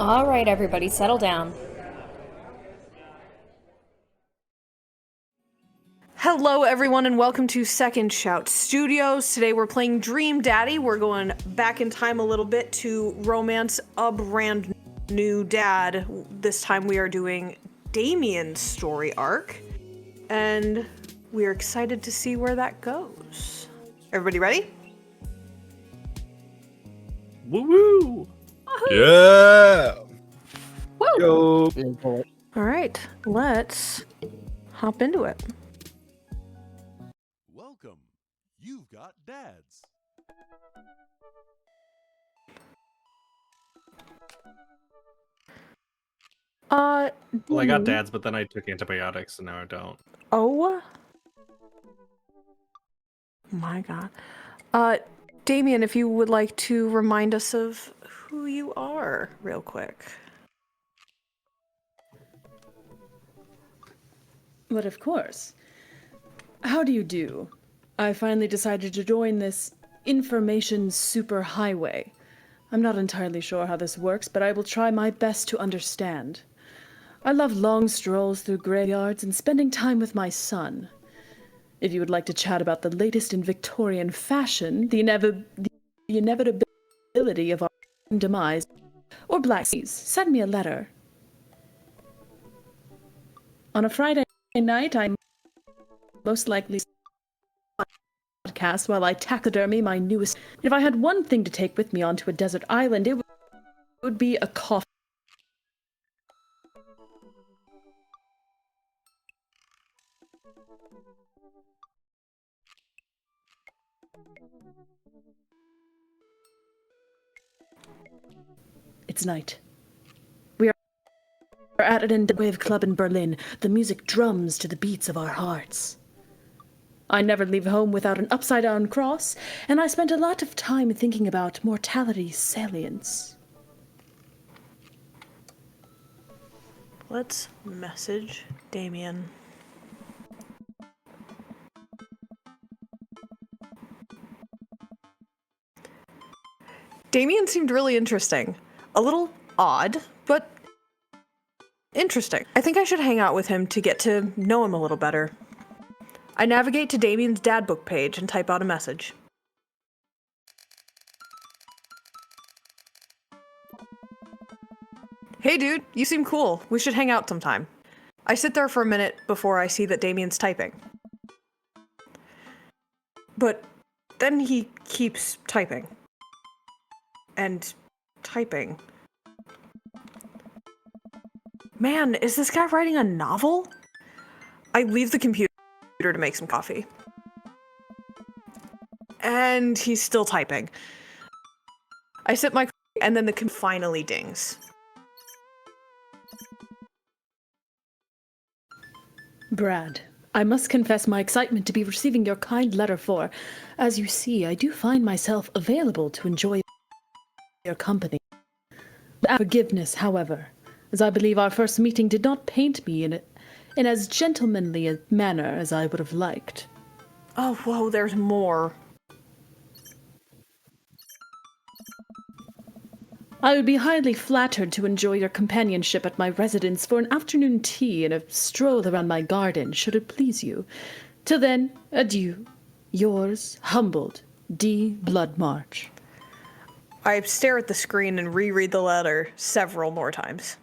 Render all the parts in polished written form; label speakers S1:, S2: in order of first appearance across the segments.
S1: All right, everybody, settle down.
S2: Hello, everyone, and welcome to Second Shout Studios. Today we're playing Dream Daddy. We're going back in time a little bit to romance a brand new dad. This time we are doing Damien's story arc, and we're excited to see where that goes. Everybody ready?
S3: Woo-woo!
S4: Yeah!
S1: Woo!
S4: Yo!
S2: All right, let's hop into it.
S5: Welcome. You've got dads.
S3: Well, I got dads, but then I took antibiotics, and now I don't.
S2: Oh my god. Damien, if you would like to remind us of who you are real quick.
S6: But of course. How do you do? I finally decided to join this information superhighway. I'm not entirely sure how this works, but I will try my best to understand. I love long strolls through graveyards and spending time with my son. If you would like to chat about the latest in Victorian fashion, the inevitability of our demise, or Black Seas, send me a letter. On a Friday night, I'm most likely podcast while I taxidermy my newest. If I had one thing to take with me onto a desert island, it would be a coffin. It's night. We are at an wave club in Berlin. The music drums to the beats of our hearts. I never leave home without an upside-down cross, and I spent a lot of time thinking about mortality's salience.
S2: Let's message Damien. Damien seemed really interesting. A little odd, but interesting. I think I should hang out with him to get to know him a little better. I navigate to Damien's dad book page and type out a message. Hey dude, you seem cool. We should hang out sometime. I sit there for a minute before I see that Damien's typing. But then he keeps typing. And typing. Man, is this guy writing a novel? I leave the computer to make some coffee. And he's still typing. I sip my coffee and then the finally dings.
S6: Brad, I must confess my excitement to be receiving your kind letter for, as you see, I do find myself available to enjoy your company. Forgiveness, however, as I believe our first meeting did not paint me in as gentlemanly a manner as I would have liked.
S2: Oh, whoa, there's more.
S6: I would be highly flattered to enjoy your companionship at my residence for an afternoon tea and a stroll around my garden, should it please you. Till then, adieu. Yours, humbled, D. Bloodmarch.
S2: I stare at the screen and reread the letter several more times.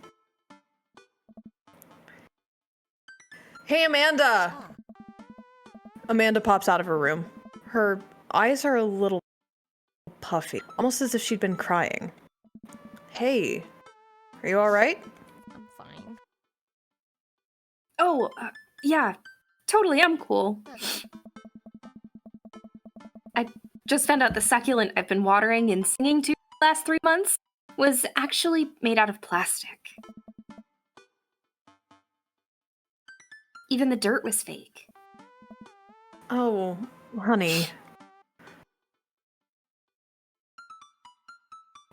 S2: Hey, Amanda! Amanda pops out of her room. Her eyes are a little puffy, almost as if she'd been crying. Hey, are you alright?
S1: I'm fine.
S7: Oh, yeah, totally, I'm cool. I just found out the succulent I've been watering and singing to the last 3 months was actually made out of plastic. Even the dirt was fake.
S2: Oh, honey.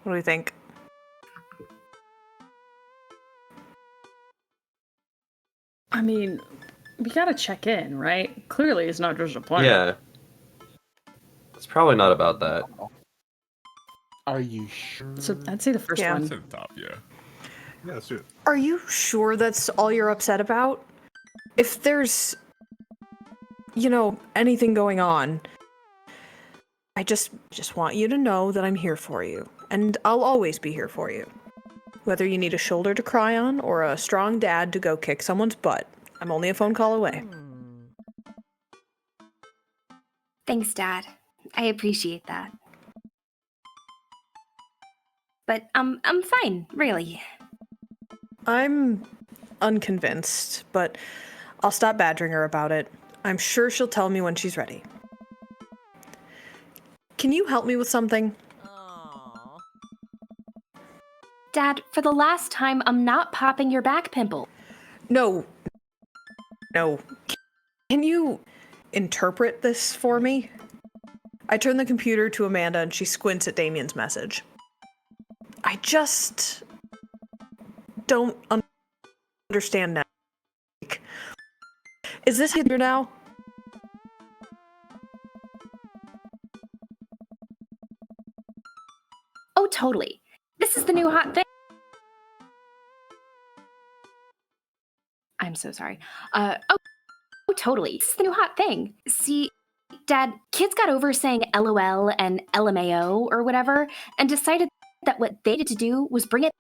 S2: What do we think?
S6: I mean, we gotta check in, right? Clearly it's not just a plan.
S4: Yeah. It's probably not about that.
S3: Are you sure?
S6: So I'd say the first
S2: Yeah.
S6: one.
S4: It's at the top, yeah.
S3: Yeah, let's do it.
S2: Are you sure that's all you're upset about? If there's, anything going on, I just want you to know that I'm here for you, and I'll always be here for you. Whether you need a shoulder to cry on or a strong dad to go kick someone's butt, I'm only a phone call away.
S7: Thanks, Dad. I appreciate that. But I'm fine, really.
S2: I'm unconvinced, but I'll stop badgering her about it. I'm sure she'll tell me when she's ready. Can you help me with something?
S7: Dad, for the last time, I'm not popping your back pimple.
S2: No. Can you interpret this for me? I turn the computer to Amanda and she squints at Damien's message. I just don't understand now. Is this here now?
S7: Oh, totally. This is the new hot thing. I'm so sorry. Oh, totally. This is the new hot thing. See, Dad, kids got over saying LOL and LMAO or whatever and decided that what they needed to do was bring it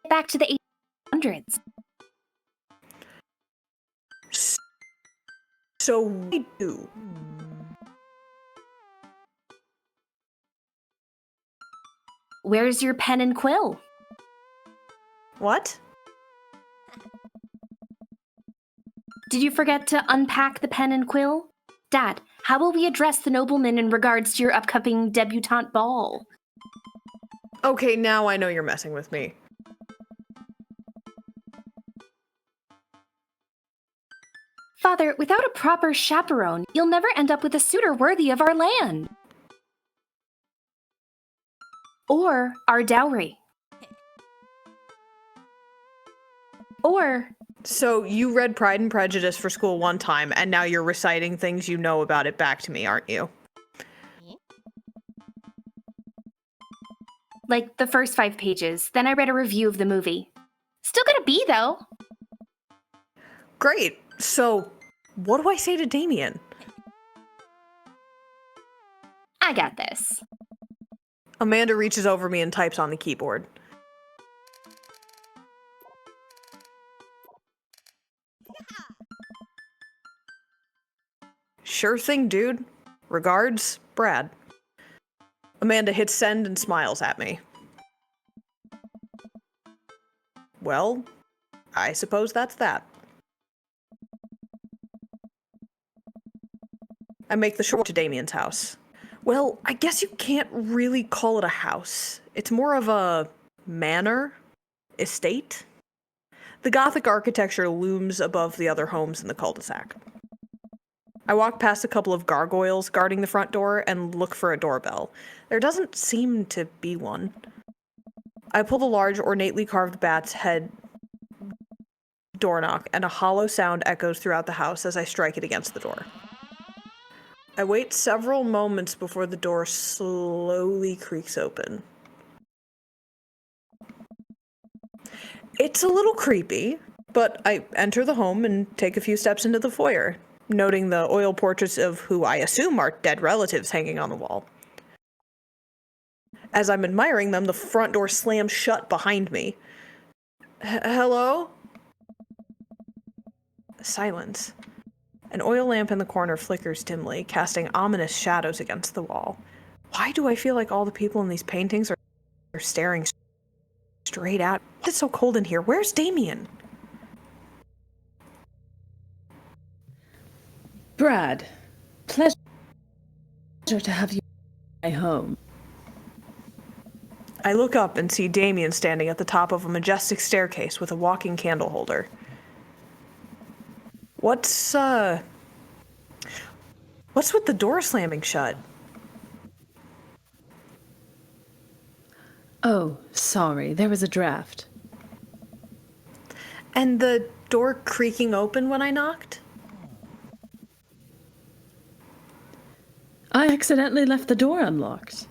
S7: back to the 800s.
S2: So we do.
S7: Where's your pen and quill?
S2: What?
S7: Did you forget to unpack the pen and quill? Dad, how will we address the nobleman in regards to your upcoming debutante ball?
S2: Okay, now I know you're messing with me.
S7: Father, without a proper chaperone, you'll never end up with a suitor worthy of our land. Or our dowry. Or...
S2: So you read Pride and Prejudice for school one time, and now you're reciting things you know about it back to me, aren't you?
S7: like the first 5 pages. Then I read a review of the movie. Still got a B, though.
S2: Great. So, what do I say to Damien?
S7: I got this.
S2: Amanda reaches over me and types on the keyboard. Sure thing, dude. Regards, Brad. Amanda hits send and smiles at me. Well, I suppose that's that. I make the short to Damien's house. Well, I guess you can't really call it a house. It's more of a manor? Estate? The Gothic architecture looms above the other homes in the cul-de-sac. I walk past a couple of gargoyles guarding the front door and look for a doorbell. There doesn't seem to be one. I pull the large, ornately carved bat's head door knock, and a hollow sound echoes throughout the house as I strike it against the door. I wait several moments before the door slowly creaks open. It's a little creepy, but I enter the home and take a few steps into the foyer, noting the oil portraits of who I assume are dead relatives hanging on the wall. As I'm admiring them, the front door slams shut behind me. Hello? Silence. An oil lamp in the corner flickers dimly, casting ominous shadows against the wall. Why do I feel like all the people in these paintings are staring straight at me? It's so cold in here. Where's Damien?
S6: Brad, pleasure to have you in my home.
S2: I look up and see Damien standing at the top of a majestic staircase with a walking candle holder. What's with the door slamming shut?
S6: Oh, sorry, there was a draft.
S2: And the door creaking open when I knocked?
S6: I accidentally left the door unlocked.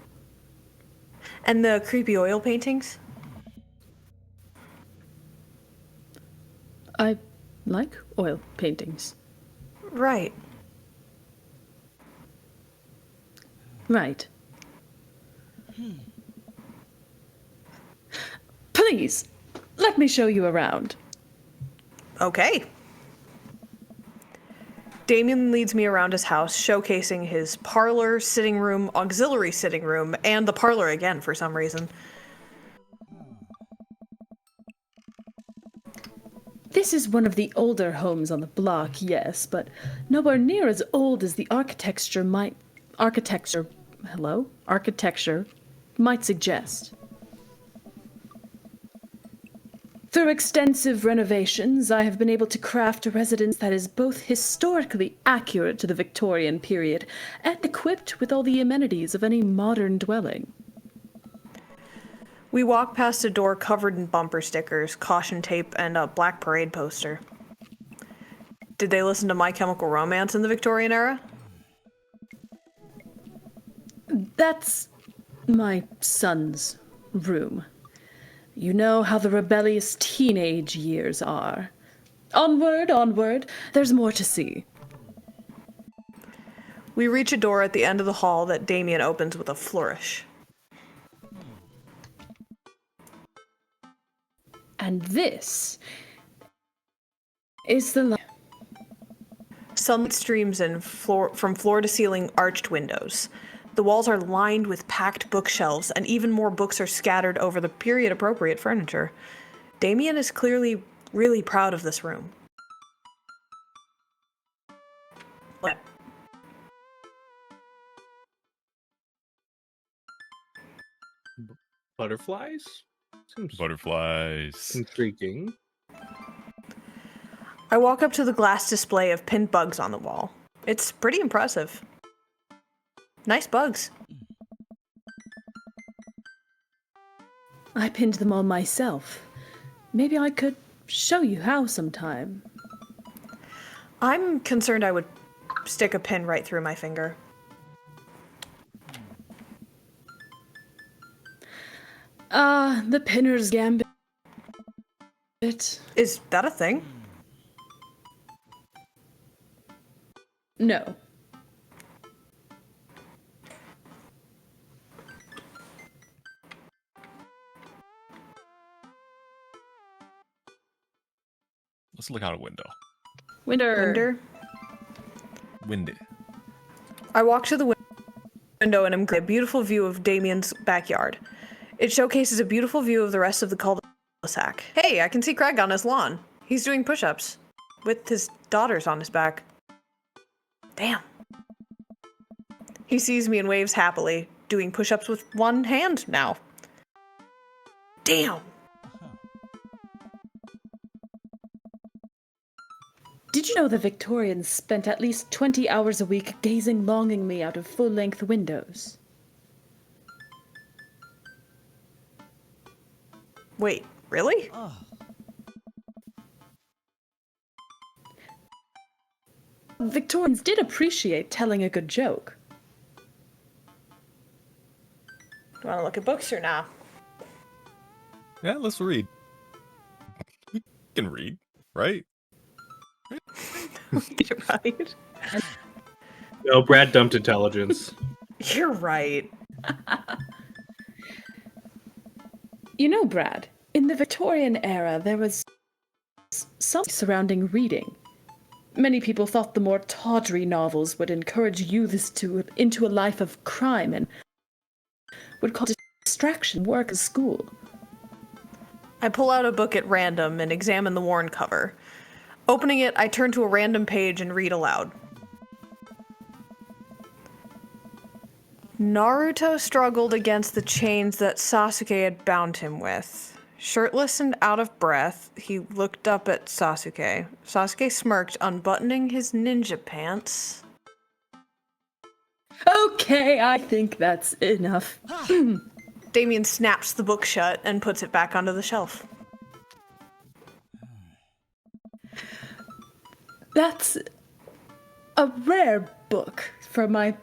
S2: And the creepy oil paintings?
S6: I like oil paintings.
S2: Right.
S6: Right. Please, let me show you around.
S2: Okay. Damien leads me around his house, showcasing his parlor, sitting room, auxiliary sitting room, and the parlor again for some reason.
S6: This is one of the older homes on the block, yes, but nowhere near as old as the architecture might suggest. Through extensive renovations, I have been able to craft a residence that is both historically accurate to the Victorian period and equipped with all the amenities of any modern dwelling.
S2: We walk past a door covered in bumper stickers, caution tape, and a Black Parade poster. Did they listen to My Chemical Romance in the Victorian era?
S6: That's my son's room. You know how the rebellious teenage years are. Onward, onward, there's more to see.
S2: We reach a door at the end of the hall that Damien opens with a flourish.
S6: And this is the
S2: Sunlight streams in from floor to ceiling arched windows. The walls are lined with packed bookshelves, and even more books are scattered over the period-appropriate furniture. Damien is clearly really proud of this room. What?
S3: Butterflies? Seems
S8: Butterflies.
S3: intriguing.
S2: I walk up to the glass display of pinned bugs on the wall. It's pretty impressive. Nice bugs.
S6: I pinned them all myself. Maybe I could show you how sometime.
S2: I'm concerned I would stick a pin right through my finger.
S6: The Pinner's Gambit.
S2: Is that a thing?
S6: No.
S8: Let's look out a window.
S2: Winder.
S8: Windy.
S2: I walk to the window and am greeted a beautiful view of Damien's backyard. It showcases a beautiful view of the rest of the cul-de-sac. Hey, I can see Craig on his lawn. He's doing push-ups with his daughters on his back. Damn. He sees me and waves happily, doing push-ups with one hand now. Damn.
S6: Did you know the Victorians spent at least 20 hours a week gazing longingly out of full-length windows?
S2: Wait, really?
S6: Victorians did appreciate telling a good joke.
S2: Do you want to look at books or not?
S8: Yeah, let's read. We can read, right?
S2: You're right.
S3: No, Brad dumped intelligence.
S2: You're right.
S6: You know, Brad, in the Victorian era, there was something surrounding reading. Many people thought the more tawdry novels would encourage youths into a life of crime and would cause distraction, work, and school.
S2: I pull out a book at random and examine the worn cover. Opening it, I turn to a random page and read aloud. Naruto struggled against the chains that Sasuke had bound him with. Shirtless and out of breath, he looked up at Sasuke. Sasuke smirked, unbuttoning his ninja pants.
S6: Okay, I think that's enough.
S2: Damien snaps the book shut and puts it back onto the shelf.
S6: That's a rare book for my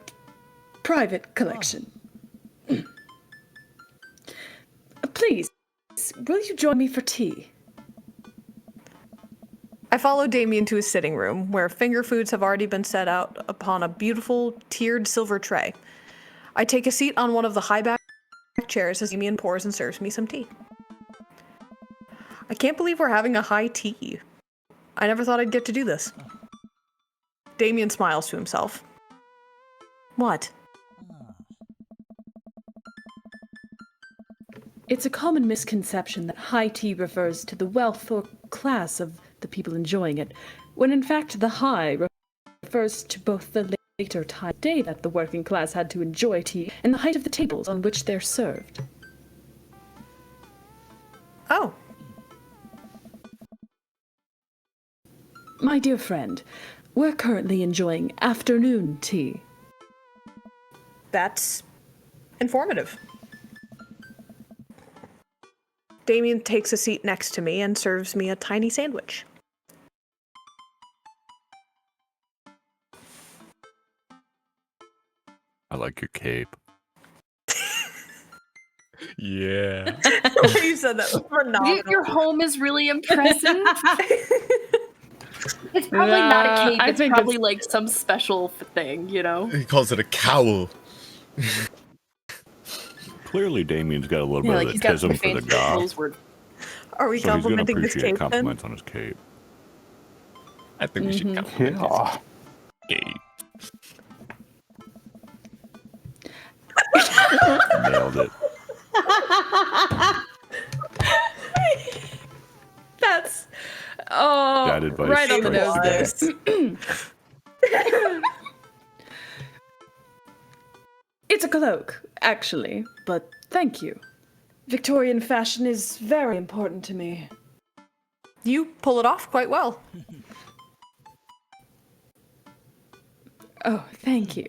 S6: private collection. Please, will you join me for tea?
S2: I follow Damien to his sitting room, where finger foods have already been set out upon a beautiful, tiered silver tray. I take a seat on one of the high-back chairs as Damien pours and serves me some tea. I can't believe we're having a high tea. I never thought I'd get to do this. Damien smiles to himself. What?
S6: It's a common misconception that high tea refers to the wealth or class of the people enjoying it, when in fact the high refers to both the later time of day that the working class had to enjoy tea and the height of the tables on which they're served.
S2: Oh.
S6: My dear friend, we're currently enjoying afternoon tea.
S2: That's informative. Damien takes a seat next to me and serves me a tiny sandwich.
S8: I like your cape. Yeah.
S2: The way you said that was phenomenal.
S7: Your home is really impressive. It's probably not a cape.
S6: I
S7: It's
S6: think
S7: probably
S6: it's-
S7: like some special thing, you know?
S8: He calls it a cowl.
S5: Clearly, Damien's got a little
S7: Yeah,
S5: bit
S7: like
S5: of
S7: he's
S5: the
S7: got
S5: tism for the
S7: fancy
S5: goth,
S7: clothes word.
S2: Are we
S5: so he's going to
S2: complimenting this
S5: appreciate
S2: cape then?
S5: compliments on his cape.
S8: I think we should compliment
S4: Yeah.
S8: his cape.
S5: Nailed it.
S6: That's
S5: Bad advice
S6: right on the
S5: strikes
S6: nose there. It's a cloak, actually, but thank you. Victorian fashion is very important to me.
S2: You pull it off quite well.
S6: Oh, thank you.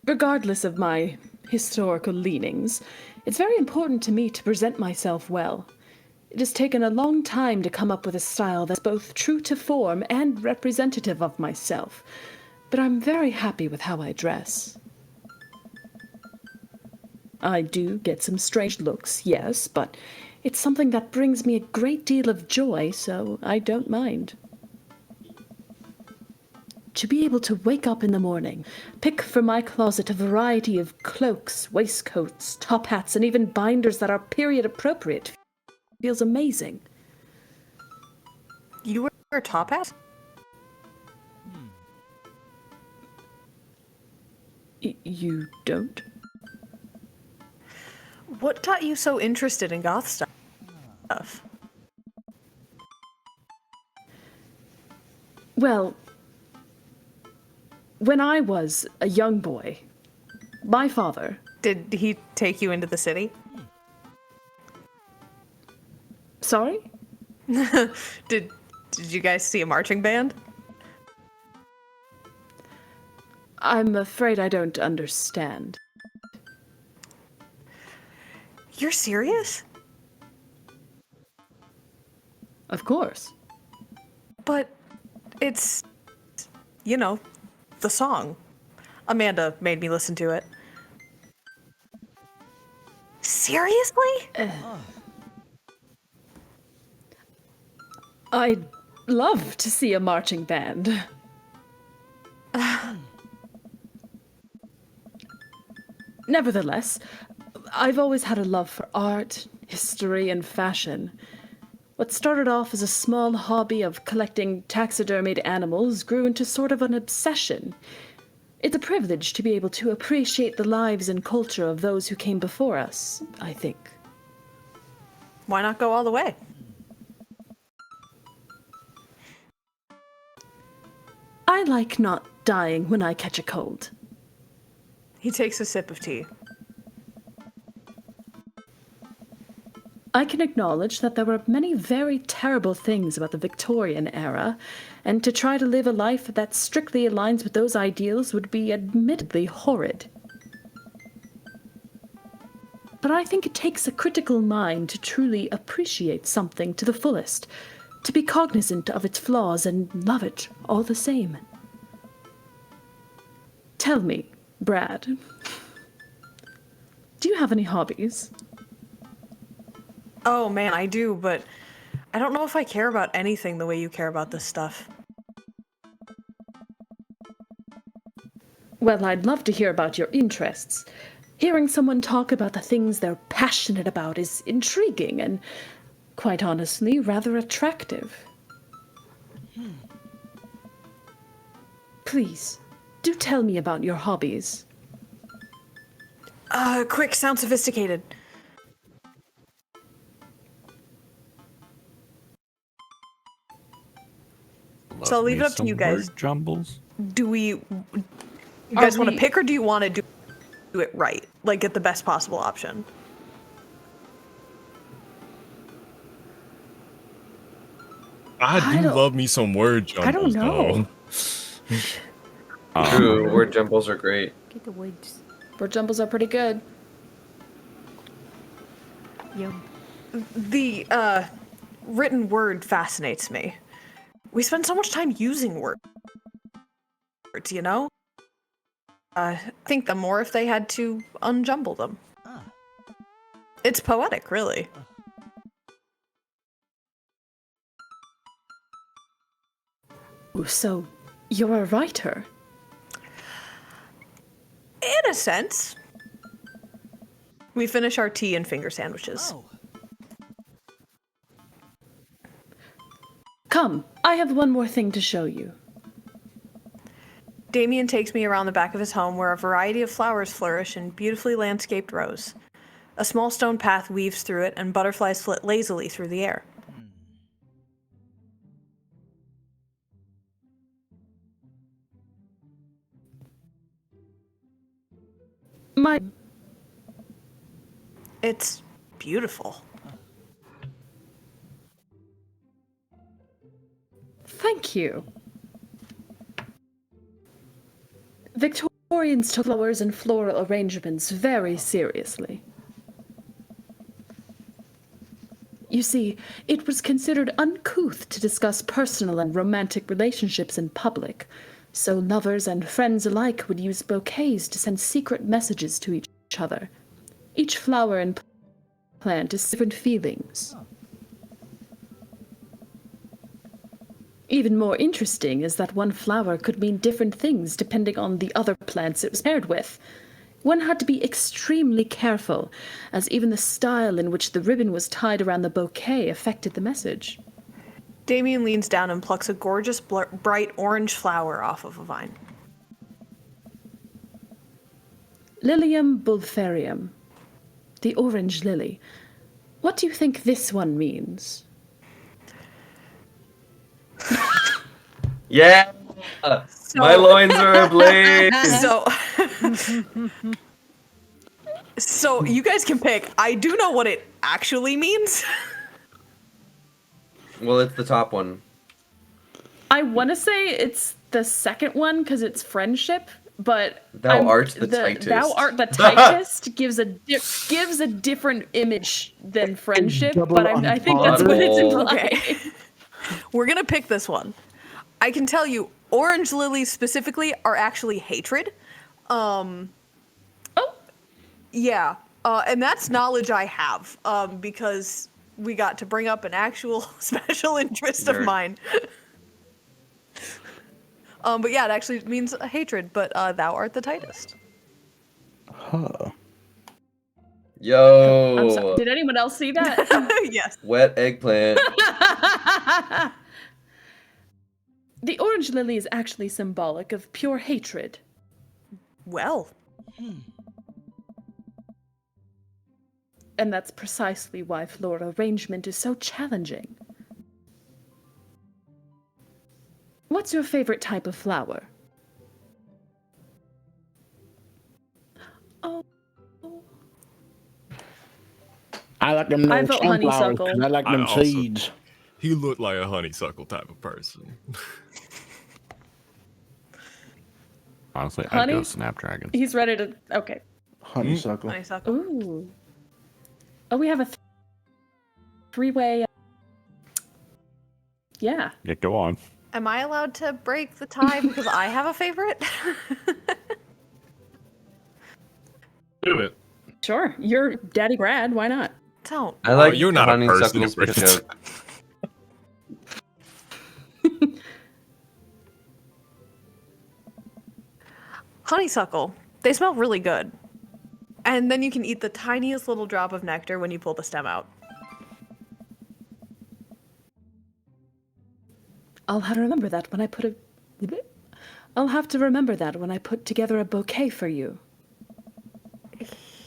S6: Regardless of my historical leanings, it's very important to me to present myself well. It has taken a long time to come up with a style that's both true to form and representative of myself, but I'm very happy with how I dress. I do get some strange looks, yes, but it's something that brings me a great deal of joy, so I don't mind. To be able to wake up in the morning, pick from my closet a variety of cloaks, waistcoats, top hats, and even binders that are period appropriate feels amazing.
S2: You wear top hat?
S6: You don't?
S2: What got you so interested in goth stuff?
S6: Well, when I was a young boy, my father...
S2: Did he take you into the city?
S6: Sorry?
S2: Did you guys see a marching band?
S6: I'm afraid I don't understand.
S2: You're serious?
S6: Of course.
S2: But it's, you know, the song. Amanda made me listen to it. Seriously?
S6: I'd love to see a marching band. Nevertheless, I've always had a love for art, history, and fashion. What started off as a small hobby of collecting taxidermied animals grew into sort of an obsession. It's a privilege to be able to appreciate the lives and culture of those who came before us, I think.
S2: Why not go all the way?
S6: I like not dying when I catch a cold.
S2: He takes a sip of tea.
S6: I can acknowledge that there were many very terrible things about the Victorian era, and to try to live a life that strictly aligns with those ideals would be admittedly horrid. But I think it takes a critical mind to truly appreciate something to the fullest, to be cognizant of its flaws and love it all the same. Tell me, Brad, do you have any hobbies?
S2: Oh man, I do, but I don't know if I care about anything the way you care about this stuff.
S6: Well, I'd love to hear about your interests. Hearing someone talk about the things they're passionate about is intriguing and, quite honestly, rather attractive. Please, do tell me about your hobbies.
S2: Quick, sound sophisticated. So I'll leave it up to you guys.
S5: Word jumbles.
S2: Do you guys want to pick, or do you want to do it right? Like, get the best possible option?
S8: I do love me some word jumbles.
S6: I don't know.
S4: True, word jumbles are great.
S1: Get the woods.
S6: Word jumbles are pretty good.
S1: Yum.
S2: The written word fascinates me. We spend so much time using words, you know? I think the more if they had to unjumble them. It's poetic, really.
S6: Ooh, so, you're a writer?
S2: In a sense. We finish our tea and finger sandwiches.
S6: Come, I have one more thing to show you.
S2: Damien takes me around the back of his home where a variety of flowers flourish in beautifully landscaped rows. A small stone path weaves through it, and butterflies flit lazily through the air. It's beautiful.
S6: Thank you. Victorians took flowers and floral arrangements very seriously. You see, it was considered uncouth to discuss personal and romantic relationships in public, so lovers and friends alike would use bouquets to send secret messages to each other. Each flower and plant has different feelings. Even more interesting is that one flower could mean different things depending on the other plants it was paired with. One had to be extremely careful, as even the style in which the ribbon was tied around the bouquet affected the message.
S2: Damien leans down and plucks a gorgeous bright orange flower off of a vine.
S6: Lilium bulbifarium, the orange lily. What do you think this one means?
S4: Yeah! My loins are ablaze!
S2: So you guys can pick. I do know what it actually means.
S4: Well, it's the top one.
S6: I want to say it's the second one because it's friendship, but
S4: Thou art the tightest.
S6: Thou art the tightest gives a different image than friendship, but I think that's what it's implying.
S2: Okay. We're gonna pick this one. I can tell you, orange lilies specifically are actually hatred.
S6: Oh.
S2: Yeah, and that's knowledge I have, because we got to bring up an actual special interest of mine. But yeah, it actually means hatred, but thou art the tightest.
S5: Huh.
S4: Yo!
S6: I'm sorry. Did anyone else see that?
S2: Yes.
S4: Wet eggplant.
S6: The orange lily is actually symbolic of pure hatred.
S2: Well.
S6: And that's precisely why floral arrangement is so challenging. What's your favorite type of flower? Oh.
S9: I like them
S6: I
S9: little
S6: vote
S9: sunflowers
S6: honeysuckle.
S9: 'cause I like them
S8: also-
S9: seeds.
S8: He looked like a honeysuckle type of person.
S5: Honestly, I'd
S6: Honey?
S5: go Snapdragon.
S6: He's ready to... Okay.
S9: Honeysuckle.
S2: Honeysuckle.
S6: Ooh. Oh, we have a three-way... Yeah.
S5: Yeah, go on.
S2: Am I allowed to break the tie because I have a favorite?
S3: Do it.
S6: Sure. You're Daddy Brad. Why not?
S2: Don't.
S4: I like
S8: you're not a person
S4: honeysuckles
S8: who
S4: for
S8: breaks-
S4: joke.
S2: honeysuckle. They smell really good. And then you can eat the tiniest little drop of nectar when you pull the stem out.
S6: I'll have to remember that when I put together a bouquet for you.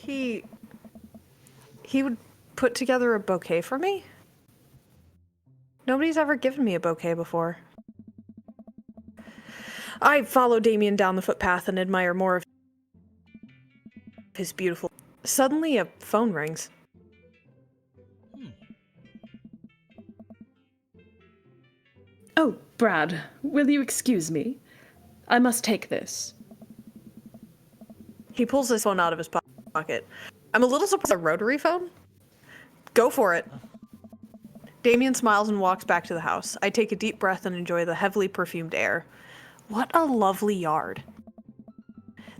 S2: He would put together a bouquet for me? Nobody's ever given me a bouquet before. I follow Damien down the footpath and admire more of his beautiful... Suddenly a phone rings.
S6: Oh, Brad, will you excuse me? I must take this.
S2: He pulls his phone out of his pocket. I'm a little surprised. A rotary phone? Go for it. Damien smiles and walks back to the house. I take a deep breath and enjoy the heavily perfumed air. What a lovely yard.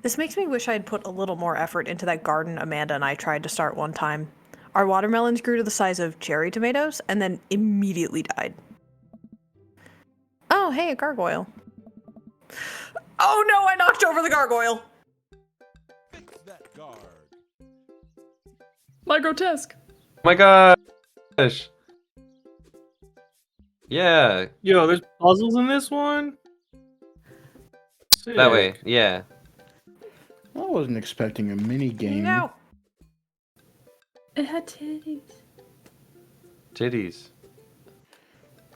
S2: This makes me wish I had put a little more effort into that garden Amanda and I tried to start one time. Our watermelons grew to the size of cherry tomatoes and then immediately died. Oh, hey, a gargoyle. Oh no, I knocked over the gargoyle!
S6: My grotesque.
S4: My gosh. Yeah,
S3: Yo, there's puzzles in this one?
S4: that way.
S3: Sick.
S4: Yeah.
S9: I wasn't expecting a mini game.
S2: No.
S6: It had titties.
S4: Titties.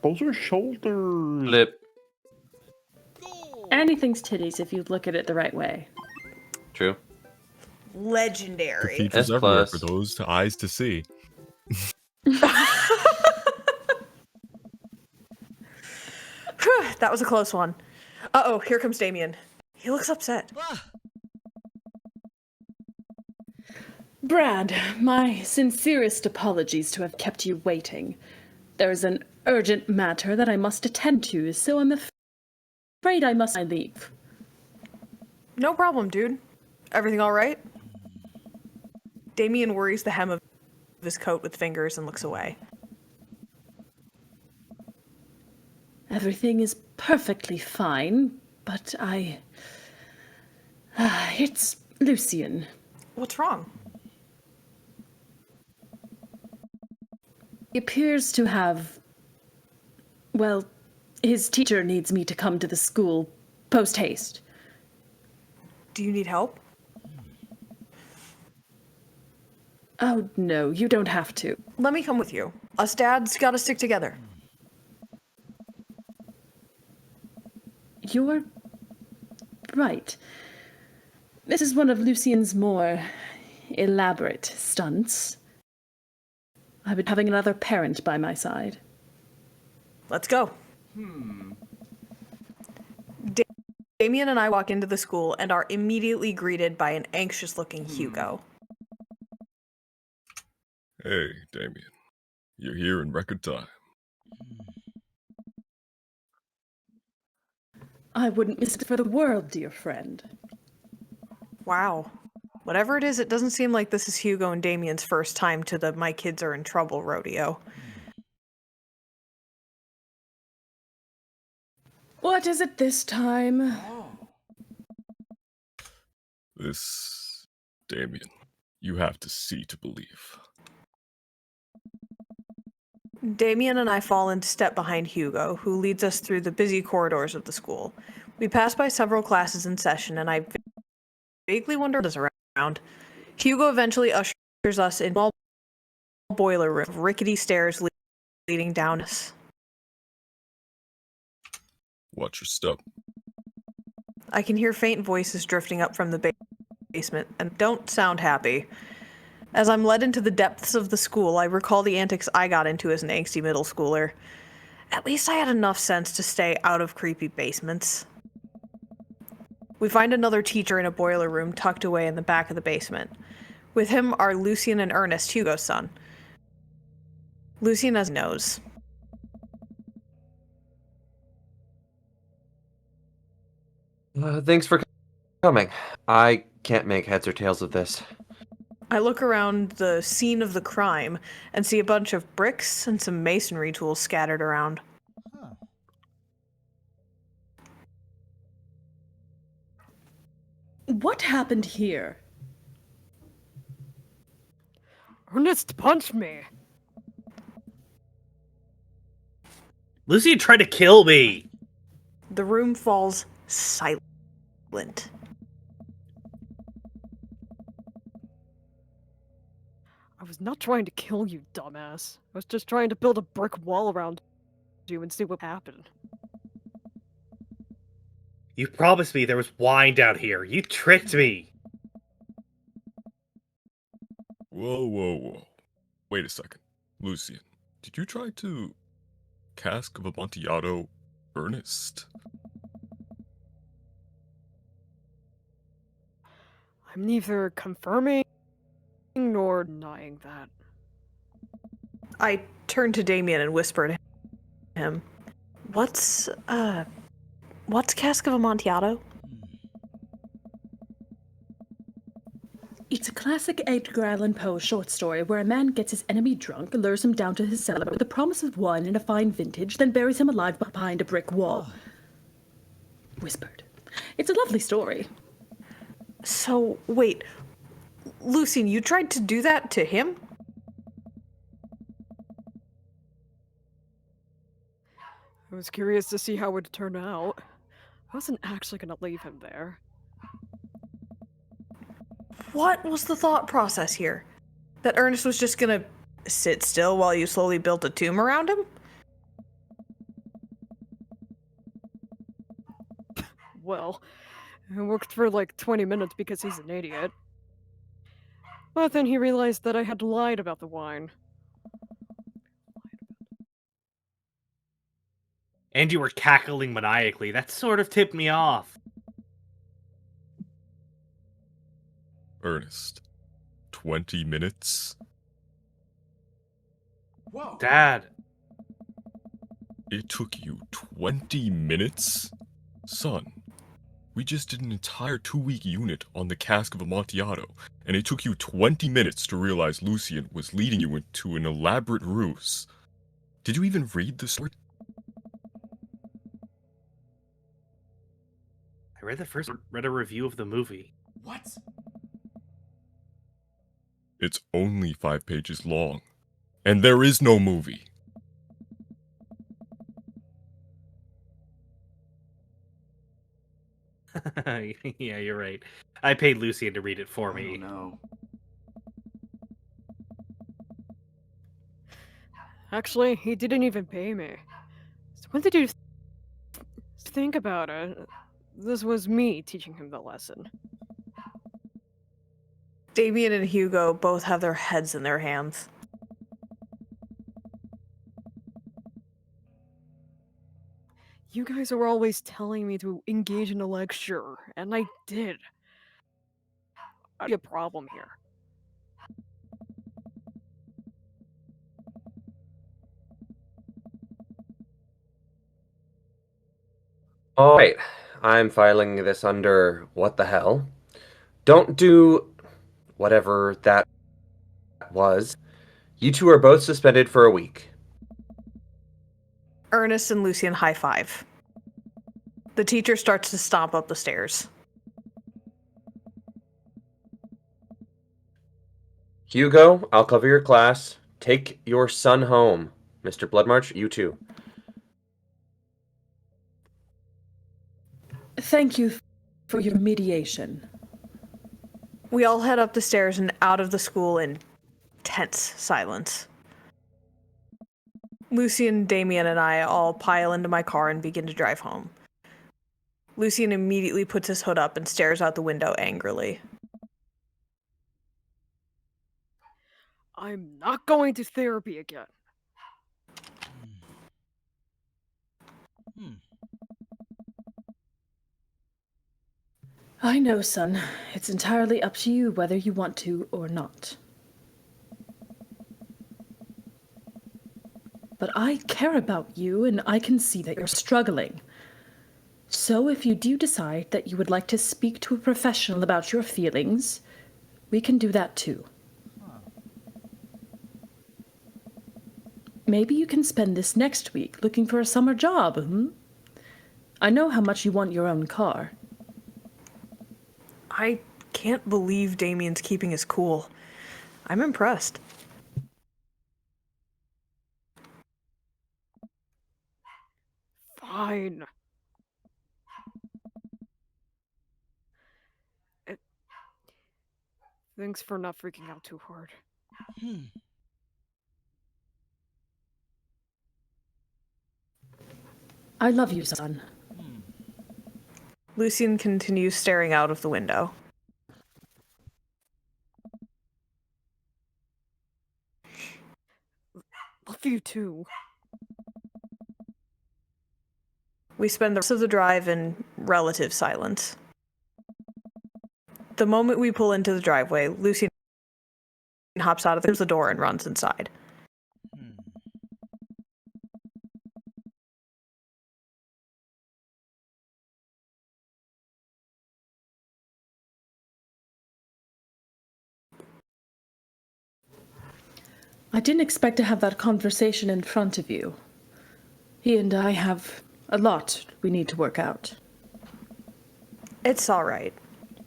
S9: Those are shoulders.
S4: Lip.
S6: Anything's titties if you look at it the right way.
S4: True.
S8: The
S2: Legendary.
S8: features
S4: S+.
S8: everywhere for those eyes to see.
S2: That was a close one. Uh-oh, here comes Damien. He looks upset.
S6: Brad, my sincerest apologies to have kept you waiting. There is an urgent matter that I must attend to, so I'm afraid I must leave.
S2: No problem, dude. Everything all right? Damien worries the hem of his coat with fingers and looks away.
S6: Everything is perfectly fine, but it's Lucien.
S2: What's wrong?
S6: He appears to have... Well, his teacher needs me to come to the school post-haste.
S2: Do you need help?
S6: Oh, no, you don't have to.
S2: Let me come with you. Us dads gotta stick together.
S6: You're right. This is one of Lucien's more elaborate stunts. I've been having another parent by my side.
S2: Let's go. Damien and I walk into the school and are immediately greeted by an anxious-looking Hugo.
S8: Hey, Damien. You're here in record time.
S6: I wouldn't miss it for the world, dear friend.
S2: Wow. Whatever it is, it doesn't seem like this is Hugo and Damien's first time to the My Kids Are in Trouble rodeo.
S6: What is it this time?
S8: This... Damien, you have to see to believe.
S2: Damien and I fall into step behind Hugo, who leads us through the busy corridors of the school. We pass by several classes in session, and I vaguely wonder what is around. Hugo eventually ushers us in a small boiler room, rickety stairs leading down us.
S8: Watch your step.
S2: I can hear faint voices drifting up from the basement, and don't sound happy. As I'm led into the depths of the school, I recall the antics I got into as an angsty middle schooler. At least I had enough sense to stay out of creepy basements. We find another teacher in a boiler room tucked away in the back of the basement. With him are Lucien and Ernest, Hugo's son. Lucien has a nose.
S4: Thanks for coming. I can't make heads or tails of this.
S2: I look around the scene of the crime and see a bunch of bricks and some masonry tools scattered around.
S6: What happened here?
S10: Ernest punched me.
S3: Lucien tried to kill me.
S2: The room falls silent.
S10: I was not trying to kill you, dumbass. I was just trying to build a brick wall around you and see what happened.
S3: You promised me there was wine down here. You tricked me.
S8: Whoa. Wait a second. Lucien, did you try to cask of Amontillado Ernest?
S10: I'm neither confirming nor denying that.
S2: I turn to Damien and whisper to him, What's Cask of Amontillado?
S6: It's a classic Edgar Allan Poe short story where a man gets his enemy drunk, lures him down to his cellar with the promise of wine and a fine vintage, then buries him alive behind a brick wall. Whispered. It's a lovely story.
S2: So, wait. Lucien, you tried to do that to him?
S10: I was curious to see how it would turn out. I wasn't actually gonna leave him there.
S2: What was the thought process here? That Ernest was just gonna sit still while you slowly built a tomb around him?
S10: Well, it worked for like 20 minutes because he's an idiot. But then he realized that I had lied about the wine.
S3: And you were cackling maniacally. That sort of tipped me off.
S8: Ernest, 20 minutes?
S3: Whoa. Dad.
S8: It took you 20 minutes? Son, we just did an entire 2-week unit on the cask of Amontillado, and it took you 20 minutes to realize Lucien was leading you into an elaborate ruse. Did you even read the story?
S3: I read a review of the movie.
S11: What?
S8: It's only 5 pages long, and there is no movie.
S3: Yeah, you're right. I paid Lucien to read it for me.
S11: No.
S10: Actually, he didn't even pay me. So when did you think about it? This was me teaching him the lesson.
S2: Damien and Hugo both have their heads in their hands.
S10: You guys are always telling me to engage in a lecture, and I did. I see a problem here.
S4: Alright, I'm filing this under what the hell. Don't do whatever that was. You two are both suspended for a week.
S2: Ernest and Lucien high five. The teacher starts to stomp up the stairs.
S4: Hugo, I'll cover your class. Take your son home. Mr. Bloodmarch, you too.
S6: Thank you for your mediation.
S2: We all head up the stairs and out of the school in tense silence. Lucien, Damien, and I all pile into my car and begin to drive home. Lucien immediately puts his hood up and stares out the window angrily.
S10: I'm not going to therapy again.
S6: I know, son. It's entirely up to you whether you want to or not. But I care about you, and I can see that you're struggling. So if you do decide that you would like to speak to a professional about your feelings, we can do that too. Maybe you can spend this next week looking for a summer job, I know how much you want your own car.
S2: I can't believe Damien's keeping his cool. I'm impressed.
S10: Fine. Thanks for not freaking out too hard.
S6: I love you, son.
S2: Lucien continues staring out of the window.
S10: Love you too.
S2: We spend the rest of the drive in relative silence. The moment we pull into the driveway, Lucien hops out of the door and runs inside.
S6: I didn't expect to have that conversation in front of you. He and I have a lot we need to work out.
S2: It's all right.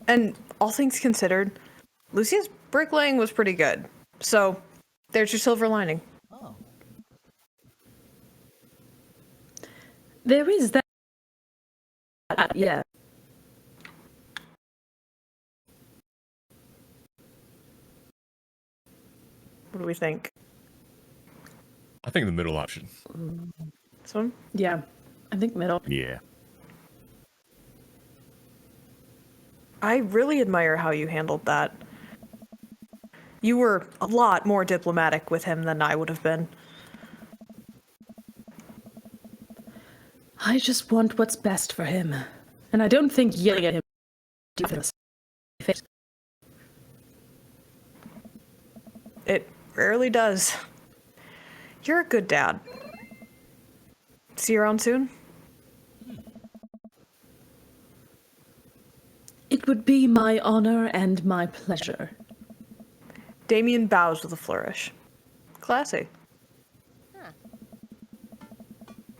S2: And all things considered, Lucien's bricklaying was pretty good. So, there's your silver lining.
S11: Oh.
S6: There is that. Yeah.
S2: What do we think?
S8: I think the middle option.
S2: This one?
S6: Yeah. I think middle.
S5: Yeah.
S2: I really admire how you handled that. You were a lot more diplomatic with him than I would have been.
S6: I just want what's best for him. And I don't think yelling at him do this.
S2: It rarely does. You're a good dad. See you around soon?
S6: It would be my honor and my pleasure.
S2: Damien bows with a flourish. Classy.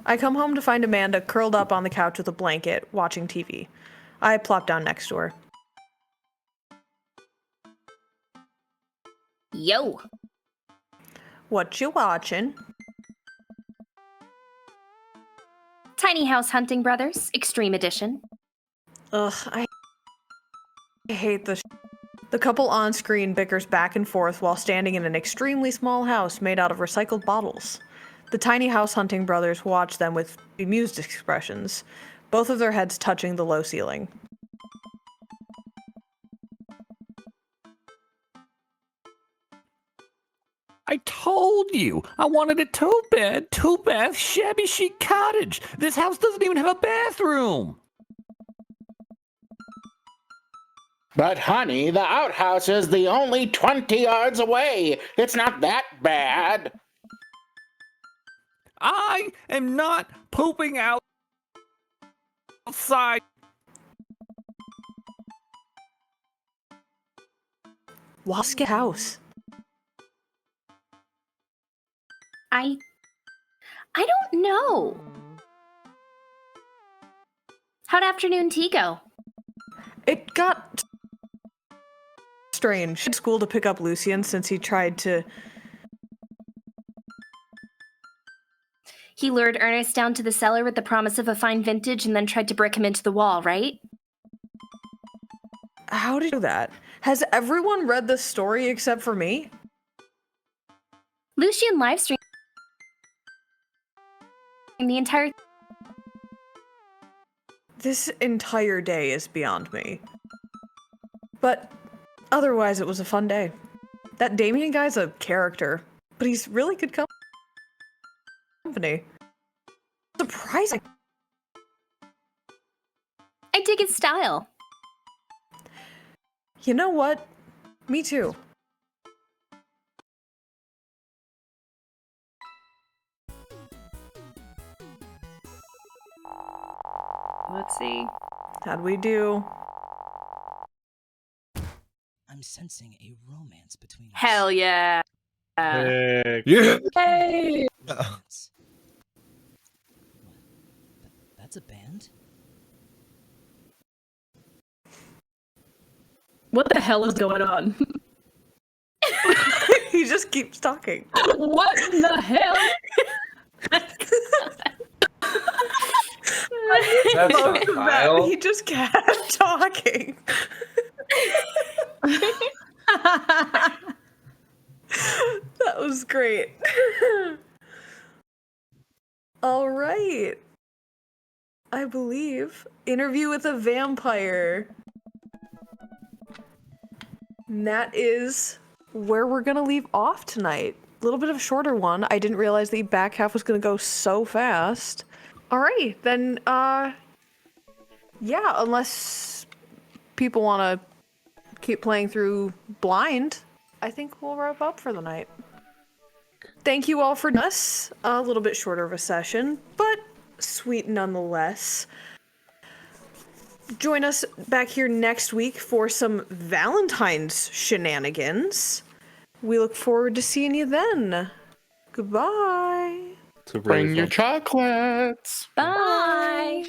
S2: I come home to find Amanda curled up on the couch with a blanket, watching TV. I plop down next to her.
S7: Yo.
S2: What you watching?
S7: Tiny House Hunting Brothers, Extreme Edition.
S2: Ugh, I hate this. The couple on screen bickers back and forth while standing in an extremely small house made out of recycled bottles. The Tiny House Hunting Brothers watch them with bemused expressions, both of their heads touching the low ceiling.
S5: I told you! I wanted a two-bed, two-bath, shabby chic cottage! This house doesn't even have a bathroom!
S9: But honey, the outhouse is the only 20 yards away. It's not that bad.
S5: I am not pooping outside.
S2: Waska house.
S7: I don't know. How'd afternoon tea go?
S2: It got strange. At school to pick up Lucien since he tried to...
S7: He lured Ernest down to the cellar with the promise of a fine vintage and then tried to brick him into the wall, right?
S2: How did you do that? Has everyone read this story except for me?
S7: Lucien livestreamed the entire...
S2: This entire day is beyond me. But otherwise, it was a fun day. That Damien guy's a character, but he's really good company. Surprising.
S7: I dig his style.
S2: You know what? Me too.
S7: Let's see.
S2: How'd we do?
S11: I'm sensing a romance between us.
S7: Hell yeah.
S3: Hey.
S8: Yeah!
S6: Hey!
S11: Romance. What? That's a band?
S6: What the hell is going on?
S2: He just keeps talking.
S6: What the hell?
S4: That's
S2: Most
S4: not
S2: of that,
S4: Kyle.
S2: he just kept talking. That was great. All right. I believe interview with a vampire. And that is where we're gonna leave off tonight. A little bit of a shorter one. I didn't realize the back half was gonna go so fast. Alright, then yeah, unless people wanna keep playing through blind, I think we'll wrap up for the night. Thank you all for us. A little bit shorter of a session, but sweet nonetheless. Join us back here next week for some Valentine's shenanigans. We look forward to seeing you then. Goodbye.
S3: It's a really
S9: Bring
S3: fun
S9: your chocolates.
S7: Bye.